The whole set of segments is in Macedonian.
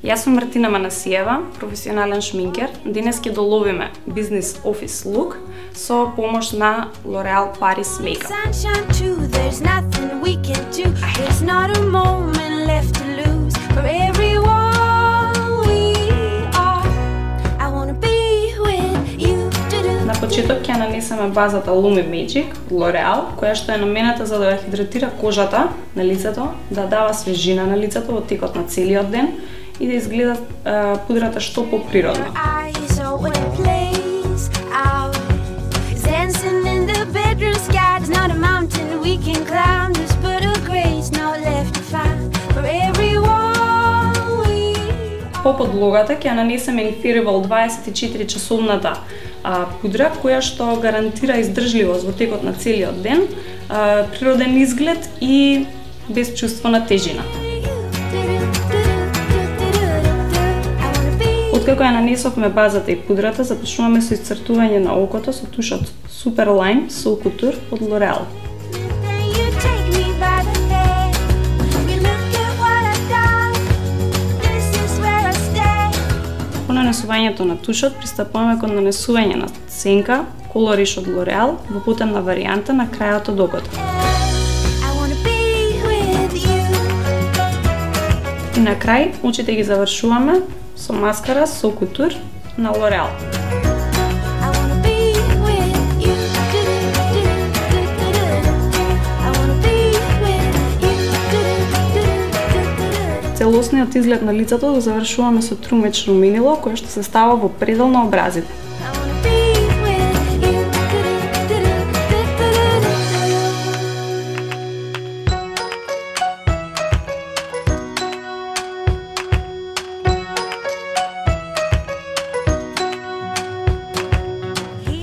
Јас сум Мартина Манасиева, професионален шминкер. Денес ќе доловиме бизнес офис лук со помош на L'Oréal Paris Makeup. На почеток ќе нанесеме базата Lumi Magic L'Oréal, која што е наменета за да ја хидратира кожата на лицето, да дава свежина на лицето во текот на целиот ден и да изгледа пудрата што поприродно. По подлогата ќе нанесеме Infallible 24 часовната пудра, која што гарантира издржливост во текот на целиот ден, природен изглед и без чувство на тежина. Откако ја нанесовме базата и пудрата, започнуваме со исцртување на окото со тушот Superline Soul Couture од L'Oréal. По нанесувањето на тушот пристапуваме кон нанесување на сенка Colorish од L'Oréal во потемна варијанта на крајот од окото. И на крај, очите ги завршуваме со маскара Soul Couture на L'Oréal. Целосниот изглед на лицето го завршуваме со трумеч руменило, кое што се става во предел на образите.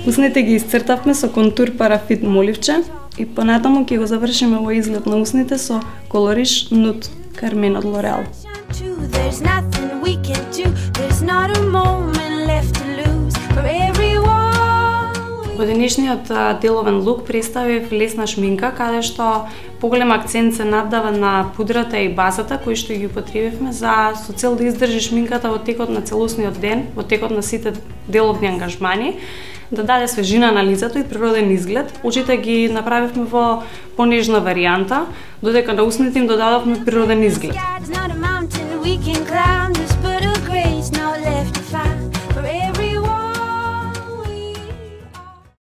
Усните ги исцртавме со контур парафит моливче и понатаму ќе го завршиме овој изглед на усните со Colorish Nude Carmine од L'Oréal. Во денешниот деловен лук представив лесна шминка, каде што поголем акцент се наддава на пудрата и базата кои што ги употребивме со цел да издржи шминката во текот на целосниот ден, во текот на сите деловни ангажмани, да даде свежина на лицето и природен изглед. Очите ги направивме во понежна варијанта, додека на усните им додадовме природен изглед.